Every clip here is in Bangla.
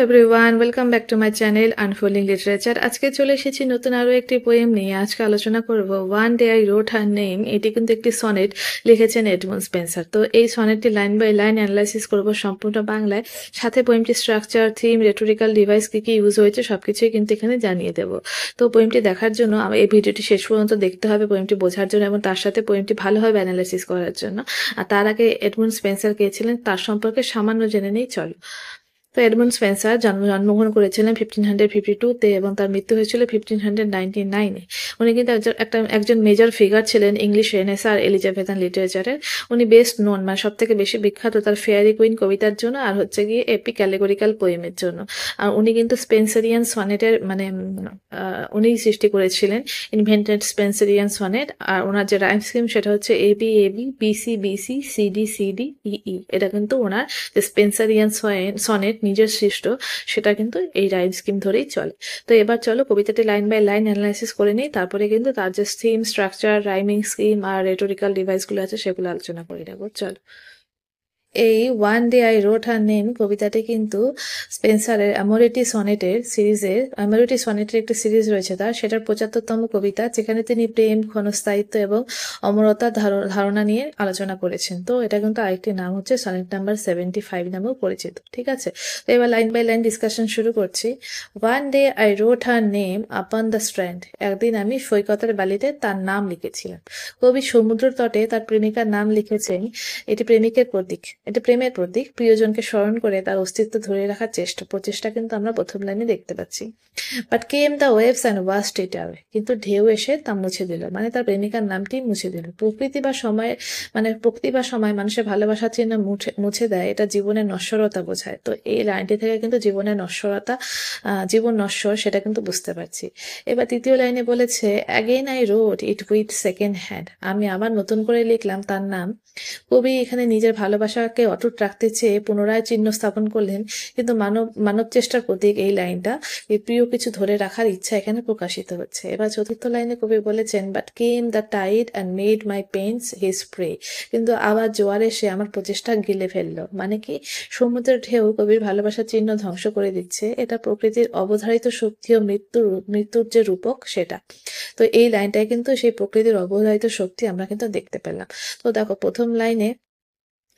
Everyone, welcome back to my channel unfolding literature. আজকে চলে এসেছি নতুন আরও একটি পোয়েম নিয়ে। আজকে আলোচনা করব one day I রোট her name. এটি কিন্তু একটি সনেট, লিখেছেন এডমন্ড স্পেন্সার। তো এই সনেটটি লাইন বাই লাইন অ্যানালাইসিস করব সম্পূর্ণ বাংলায়। সাথে পোয়েমটি স্ট্রাকচার, থিম, রেটোরিক্যাল ডিভাইস কী কী ইউজ হয়েছে সবকিছুই কিন্তু এখানে জানিয়ে দেবো। তো পোয়েমটি দেখার জন্য এই ভিডিওটি শেষ পর্যন্ত দেখতে হবে পোয়েমটি বোঝার জন্য এবং তার সাথে পোয়েমটি ভালোভাবে অ্যানালাইসিস করার জন্য। আর তার আগে এডমন্ড স্পেন্সার কে ছিলেন তার সম্পর্কে সামান্য জেনে নেই চলো। তো এডমন্ড স্পেন্সার জন্মগ্রহণ করেছিলেন 1552-তে এবং তার মৃত্যু হয়েছিল 1599-এ। উনি কিন্তু একজন মেজর ফিগার ছিলেন ইংলিশ রেনেসাঁ আর এলিজাবেথান লিটারেচারের। উনি বেস্ট নোন, মানে সব থেকে বেশি বিখ্যাত তার ফেয়ারি কুইন কবিতার জন্য আর হচ্ছে গিয়ে এপিক অ্যালেগোরিক্যাল পোয়েমের জন্য। আর উনি কিন্তু স্পেন্সারিয়ান সনেটের উনিই সৃষ্টি করেছিলেন, ইনভেন্টেড স্পেন্সারিয়ান সনেট। আর ওনার যে রাইম স্কিম সেটা হচ্ছে A B A B, B C B C, C D C D, E E. এটা কিন্তু ওনার যে স্পেন্সারিয়ান সনেট নিজের সৃষ্ট, সেটা কিন্তু এই রাইম স্কিম ধরেই চলে। তো এবার চলো কবিতাটি লাইন বাই লাইন অ্যানালাইসিস করে নিই, তারপরে কিন্তু তার যে থিম, স্ট্রাকচার, রাইমিং স্কিম আর রেটোরিক্যাল ডিভাইসগুলো আছে সেগুলো আলোচনা করে নেবো। চলো। এই one day I রোট her name কবিতাটি কিন্তু স্পেন্সারের অ্যামোরিটি সনেটের সিরিজের, অ্যামোরিটি সনেটের একটি সিরিজ রয়েছে তার, সেটার 75তম কবিতা, যেখানে তিনি প্রেম, ক্ষণস্থায়িত্ব এবং অমরতার ধারণা নিয়ে আলোচনা করেছেন। তো এটা কিন্তু আরেকটি নাম হচ্ছে সনেট নাম্বার 75 নামেও পরিচিত। ঠিক আছে, তো এবার লাইন বাই লাইন ডিসকাশন শুরু করছি। One day I রোট her name upon the strand. একদিন আমি সৈকতের বালিতে তার নাম লিখেছিলাম। কবি সমুদ্র তটে তার প্রেমিকার নাম লিখেছেন। এটি প্রেমিকের প্রতীক, এটা প্রেমের প্রতীক। প্রিয়জনকে স্মরণ করে তার অস্তিত্ব ধরে রাখার প্রচেষ্টা কিন্তু আমরা প্রথম লাইনে দেখতে পাচ্ছি। But came the waves and washed it away. কিন্তু ঢেউ এসে তা মুছে দিল, মানে তার প্রেমিকার নামটি মুছে দিল। প্রকৃতি বা সময় মানুষের ভালোবাসার চিহ্ন মুছে দেয়, এটা জীবনের নশ্বরতা বোঝায়। তো এই লাইনটি থেকে কিন্তু জীবনের নশ্বরতা, জীবন নশ্বর, সেটা কিন্তু বুঝতে পারছি। এবার তৃতীয় লাইনে বলেছে, again I রোট it with second hand. আমি আবার নতুন করে লিখলাম তার নাম। কবি এখানে নিজের ভালোবাসাকে অটুট রাখতে চেয়ে পুনরায় চিহ্ন স্থাপন করলেন, কিন্তু মানব চেষ্টার প্রতীক এই লাইনটা। এই প্রিয় কিছু ধরে রাখার ইচ্ছা এখানে প্রকাশিত হচ্ছে। এবার চতুর্থ লাইনে কবি বলেছেন, but came the tide and made my pains his prey. কিন্তু আবার জোয়ার এসে আমার প্রচেষ্টা গিলে ফেললো। মানে কি, সমুদ্রের ঢেউ কবির ভালোবাসার চিহ্ন ধ্বংস করে দিচ্ছে। এটা প্রকৃতির অবধারিত শক্তি ও মৃত্যুর যে রূপক সেটা। তো এই লাইনটায় কিন্তু সেই প্রকৃতির অবধারিত শক্তি আমরা কিন্তু দেখতে পেলাম। তো দেখো, প্রথম লাইনে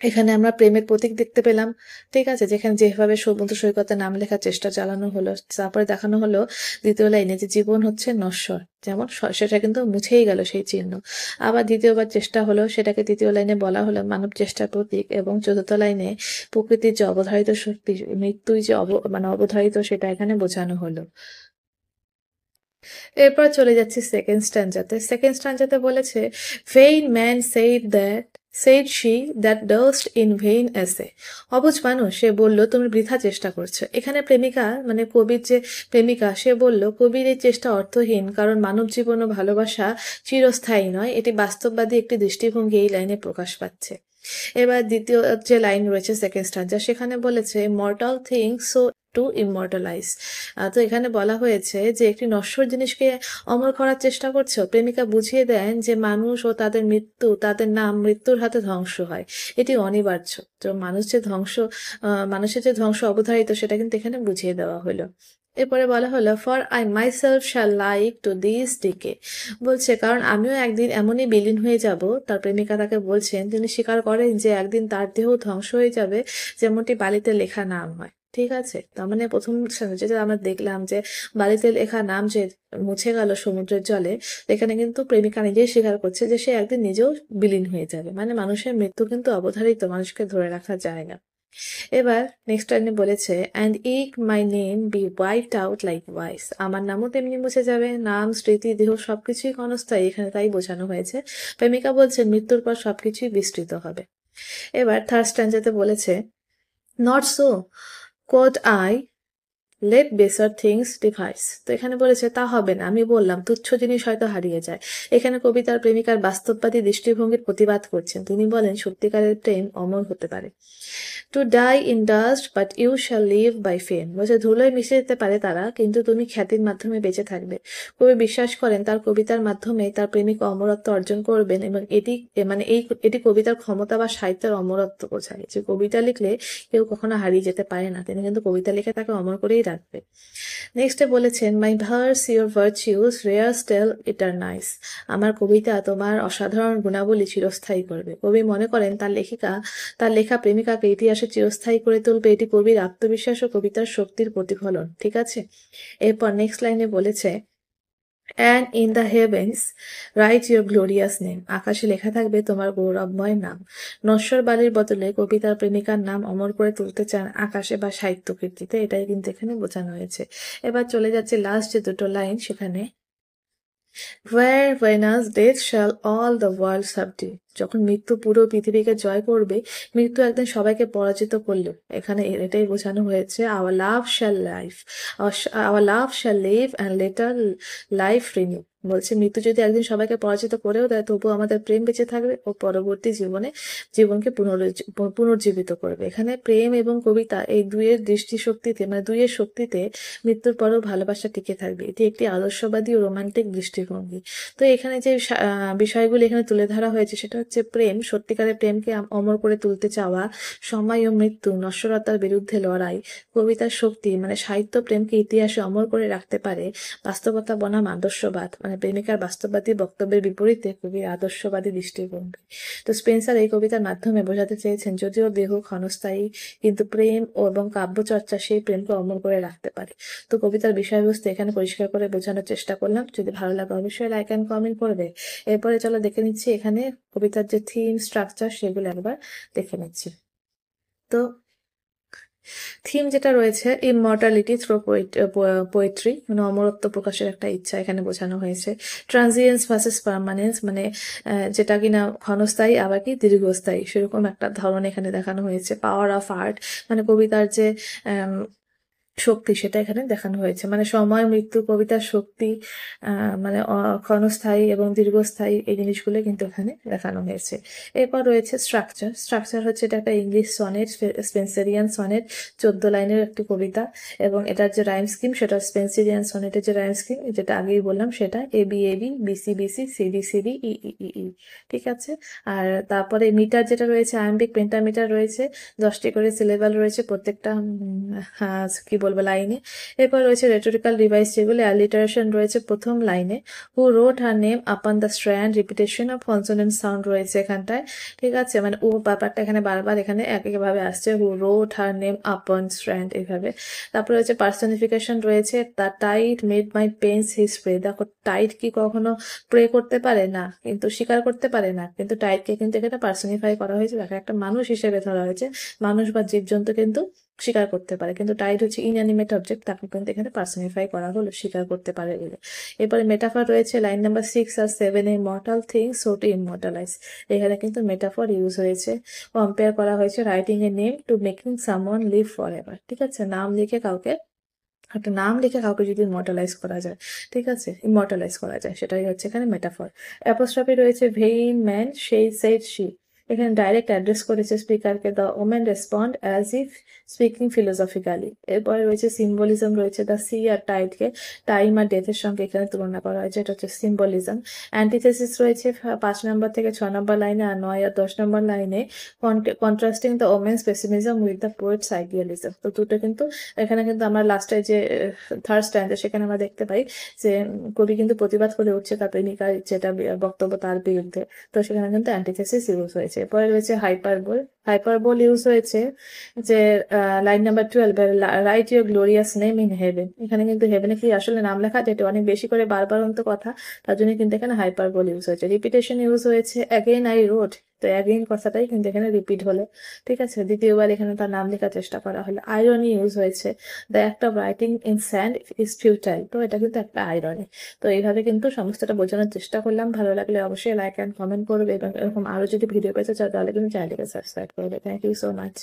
এখানে আমরা প্রেমের প্রতীক দেখতে পেলাম। ঠিক আছে, যেখানে যেভাবে সমুদ্র সৈকতে নাম লেখার চেষ্টা চালানো হলো, তারপরে দেখানো হলো দ্বিতীয় লাইনে যে জীবন হচ্ছে নশ্বর, যেমন সেটা কিন্তু মুছেই গেল সেই চিহ্ন। আবার দ্বিতীয়বার চেষ্টা হলো, সেটাকে তৃতীয় লাইনে বলা হলো মানব চেষ্টার প্রতীক। এবং চতুর্থ লাইনে প্রকৃতির যে অবধারিত শক্তি, মৃত্যুই যে অবধারিত, সেটা এখানে বোঝানো হলো। এরপর চলে যাচ্ছি সেকেন্ড স্ট্যান্জাতে। সেকেন্ড স্ট্যান্জাতে বলেছে, vein man said she that dost in vain essay. অবুঝ মানুষ, সে বলল তুমি বৃথা চেষ্টা করছো। এখানে প্রেমিকা, মানে কবির যে প্রেমিকা, সে বলল কবির এই চেষ্টা অর্থহীন, কারণ মানব জীবন ও ভালোবাসা চিরস্থায়ী নয়। এটি বাস্তববাদী একটি দৃষ্টিভঙ্গি এই লাইনে প্রকাশ পাচ্ছে। এবার দ্বিতীয় যে লাইন রয়েছে সেকেন্ড স্ট্যান্জা, সেখানে বলেছে, mortal things so to immortalize. তো এখানে বলা হয়েছে যে একটি নশ্বর জিনিসকে অমর করার চেষ্টা করছো। প্রেমিকা বুঝিয়ে দেন যে মানুষ ও তাদের মৃত্যু, তাদের নাম মৃত্যুর হাতে ধ্বংস হয়, এটি অনিবার্য। তো মানুষের যে ধ্বংস অবধারিত, সেটা কিন্তু এখানে বুঝিয়ে দেওয়া হলো। এরপরে বলা হলো, for I myself shall like to this decay. বলছে কারণ আমিও একদিন এমনই বিলীন হয়ে যাব। তার প্রেমিকা তাকে বলছেন, তিনি স্বীকার করেন যে একদিন তার দেহ ধ্বংস হয়ে যাবে, যেমনটি বালিতে লেখা নাম হয়। ঠিক আছে, তার মানে প্রথম যেটা আমরা দেখলাম যে বালিতে লেখা নাম যে মুছে গেল সমুদ্রের জলে, এখানে কিন্তু প্রেমিকা নিজেই স্বীকার করছে যে সে একদিন নিজেও বিলীন হয়ে যাবে। মানে মানুষের মৃত্যু কিন্তু অবধারিত, মানুষকে ধরে রাখা যায় না। এবার নেক্সট লাইনে বলেছে, অ্যান্ড ইক my name be wiped out like wise. আমার নামও তেমনি মুছে যাবে। নাম, স্মৃতি, দেহ সবকিছুই ক্ষণস্থায়ী, এখানে তাই বোঝানো হয়েছে। প্রেমিকা বলছেন মৃত্যুর পর সবকিছুই বিস্তৃত হবে। এবার থার্ড স্ট্যান্ডাতে বলেছে, not so quod I let baser things devise. তো এখানে বলেছে তা হবে না, আমি বললাম তুচ্ছ জিনিস হয়তো হারিয়ে যায়। এখানে কবি তার প্রেমিকার বাস্তববাদী দৃষ্টিভঙ্গির প্রতিবাদ করছেন। তিনি বলেন সত্যিকারের প্রেম অমর হতে পারে। To die in dust but you shall live by fame. বলছে ধুলোয় মিশে যেতে পারে তারা, কিন্তু তুমি খ্যাতির মাধ্যমে বেঁচে থাকবে। কবি বিশ্বাস করেন তার কবিতার মাধ্যমে তার প্রেমিকা অমরত্ব অর্জন করবেন, এবং এটি কবিতার ক্ষমতা বা সাহিত্যের অমরত্ব বোঝায়, যে কবিতা লিখলে কেউ কখনো হারিয়ে যেতে পারে না, তিনি কিন্তু কবিতা লিখে তাকে অমর করেই রাখবে। নেক্সটে বলেছেন মাই ভার্স ইউর ভার্চিউস রেয়ার স্টেল ইটারনাইজ। আমার কবিতা তোমার অসাধারণ গুণাবলী চিরস্থায়ী করবে। কবি মনে করেন তার লেখা প্রেমিকাকে ইতিহাসে চিরস্থায়ী করে তুলবে। এটি কবির আত্মবিশ্বাস ও কবিতার শক্তির প্রতিফলন। ঠিক আছে, এরপর নেক্সট লাইনে বলেছে and in the heavens right your glorious name. আকাশে লেখা থাকবে তোমার গৌরবময় নাম। নশ্বর বালির বদলে কবি তার প্রেমিকার নাম অমর করে তুলতে চান আকাশে বা সাহিত্য কীর্তিতে, এটাই কিন্তু এখানে বোঝানো হয়েছে। এবার চলে যাচ্ছে লাস্ট যে দুটো লাইন সেখানে, Where Venus death shall all the world subdue। যখন মৃত্যু পুরো পৃথিবীকে জয় করবে, মৃত্যু একদিন সবাইকে পরাজিত করলো। এখানে এটাই বোঝানো হয়েছে our love shall live and later life renew। বলছে মৃত্যু যদি একদিন সবাইকে পরাজিত করেও দেয়, তবুও আমাদের প্রেম বেঁচে থাকবে ও পরবর্তী জীবনকে পুনর্জীবিত করবে। এখানে প্রেম এবং কবিতা এই দুইয়ের দৃষ্টিশক্তিতে, মানে দুইয়ের শক্তিতে মৃত্যুর পরেও ভালোবাসা টিকে থাকবে। এটি একটি আদর্শবাদী ও রোমান্টিক দৃষ্টিভঙ্গি। তো এখানে যে বিষয়গুলো এখানে তুলে ধরা হয়েছে সেটা হচ্ছে প্রেম, সত্যিকারের প্রেমকে অমর করে তুলতে চাওয়া, সময় ও মৃত্যু, নশ্বরতার বিরুদ্ধে লড়াই, কবিতার শক্তি, মানে সাহিত্য প্রেমকে ইতিহাসে অমর করে রাখতে পারে, বাস্তবতা বনাম আদর্শবাদ, মানে প্রেমিকার বাস্তববাদী বক্তব্যের বিপরীতে কবির আদর্শবাদী দৃষ্টিভঙ্গি। তো স্পেন্সার এই কবিতার মাধ্যমে বোঝাতে চেয়েছেন যদিও দেহ ক্ষণস্থায়ী, কিন্তু প্রেম এবং কাব্যচর্চা সেই প্রেমকে অমর করে রাখতে পারে। তো কবিতার বিষয়বস্তু এখানে পরিষ্কার করে বোঝানোর চেষ্টা করলাম। যদি ভালো লাগে অবশ্যই লাইক অ্যান্ড কমেন্ট করবে। এরপরে চলো দেখে নিচ্ছি এখানে কবিতার যে থিম স্ট্রাকচার সেগুলো একবার দেখে নিচ্ছি। তো থিম যেটা রয়েছে ইমমর্টালিটি থ্রু পোয়েট্রি, মানে অমরত্ব প্রকাশের একটা ইচ্ছা এখানে বোঝানো হয়েছে। ট্রানজিয়েন্স ভার্সেস পার্মানেন্স, মানে যেটা কিনা ক্ষণস্থায়ী আবার কি দীর্ঘস্থায়ী, সেরকম একটা ধরন এখানে দেখানো হয়েছে। পাওয়ার অফ আর্ট, মানে কবিতার যে শক্তি সেটা এখানে দেখানো হয়েছে, মানে সময় মৃত্যু, কবিতার শক্তি, মানে ক্ষণস্থায়ী এবং দীর্ঘস্থায়ী, এই জিনিসগুলো কিন্তু এখানে দেখানো হয়েছে। এরপর রয়েছে স্ট্রাকচার হচ্ছে এটা একটা ইংলিশ সনেট, স্পেন্সারিয়ান সনেট, 14 লাইনের একটি কবিতা, এবং এটার যে রাইম স্কিম সেটা স্পেন্সারিয়ান সনেটের যে রাইম স্কিম যেটা আগেই বললাম সেটা A B A B B C B C C D C D E E E E. ঠিক আছে, আর তারপরে মিটার যেটা রয়েছে আয়াম্বিক পেন্টামিটার রয়েছে, 10টি করে সিলেবাল রয়েছে প্রত্যেকটা কি বলবো লাইনে। এরপর রয়েছে রেটোরিক্যাল ডিভাইস, যেগুলো অ্যালিটারেশন রয়েছে প্রথম লাইনে। Who wrote her name upon the strand, repetition of consonant sound রয়েছে এখানটায়। ঠিক আছে, মানে ও ব্যাপারটা এখানে বারবার এখানে একইভাবে আসছে, হু রোট হার নেম আপন স্ট্র্যান্ড এইভাবে। তারপরে রয়েছে পার্সনিফিকেশন রয়েছে, the tide made my pains his prey. দেখো টাইট কি কখনো প্রে করতে পারে না, কিন্তু স্বীকার করতে পারে না, কিন্তু টাইটকে কিন্তু এখানে পার্সনিফাই করা হয়েছে, তাকে একটা মানুষ হিসেবে ধরা হয়েছে। মানুষ বা জীবজন্তু কিন্তু স্বীকার করতে পারে, কিন্তু টাইট হচ্ছে ইনঅ্যানিমেট অবজেক্ট, তাকে কিন্তু এখানে পার্সনিফাই করা হলো স্বীকার করতে পারে বলে। এরপরে মেটাফর রয়েছে লাইন নাম্বার 6 আর 7 এ, mortal things so to immortalize. এখানে কিন্তু মেটাফর ইউজ হয়েছে, কম্পেয়ার করা হয়েছে writing a name to making someone live for ever. ঠিক আছে, একটা নাম লিখে কাউকে যদি ইমর্টালাইজ করা যায়, ঠিক আছে, ইমর্টালাইজ করা যায়, সেটাই হচ্ছে এখানে মেটাফর। অ্যাপোস্ট্রফি রয়েছে ভেইন ম্যান সেই সেড শি। এখানে ডাইরেক্ট অ্যাড্রেস করেছে স্পিকারকে, the woman respond as if speaking philosophically. এরপরে রয়েছে সিম্বলিজম রয়েছে, দ্য সি আর টাইডকে টাইম আর ডেথের সঙ্গে এখানে তুলনা করা হয়েছে, এটা হচ্ছে সিম্বলিজম। অ্যান্টিথেসিস রয়েছে 5 নম্বর থেকে 6 নম্বর লাইনে, আর 9 আর 10 নম্বর লাইনে, contrasting the woman's pessimism with the poet's idealism. তো দুটো কিন্তু এখানে কিন্তু আমরা লাস্টে যে থার্ড স্ট্যান্ডে সেখানে আমরা দেখতে পাই যে কবি কিন্তু প্রতিবাদ করে উঠছে তার প্রেমিকার যেটা বক্তব্য তার বিরুদ্ধে। তো সেখানে কিন্তু অ্যান্টিথেসিস ইউজ হয়েছে। পরে রয়েছে হাইপারবোল ইউজ হয়েছে, যে line number 12, right your glorious name in heaven. এখানে কিন্তু হেভেনে কি আসলে নাম লেখা, যেটা অনেক বেশি করে বারবার কথা, তার জন্য কিন্তু এখানে হাইপারবোল ইউজ হয়েছে। রিপিটেশন ইউজ হয়েছে, অ্যাগেন আই রোট, তো অ্যাগেইন কথাটাই কিন্তু এখানে রিপিট হলো। ঠিক আছে, দ্বিতীয়বার এখানে তার নাম লেখার চেষ্টা করা হলো। আইরনি ইউজ হয়েছে, the act of writing in sand is futile, তো এটা কিন্তু একটা আইরনি। তো এইভাবে কিন্তু সমস্তটা বোঝানোর চেষ্টা করলাম। ভালো লাগলে অবশ্যই লাইক অ্যান্ড কমেন্ট করবে, এবং এরকম আরো যদি ভিডিও পেতে চাও তাহলে কিন্তু চ্যানেলটিকে সাবস্ক্রাইব করবে। Thank you so much.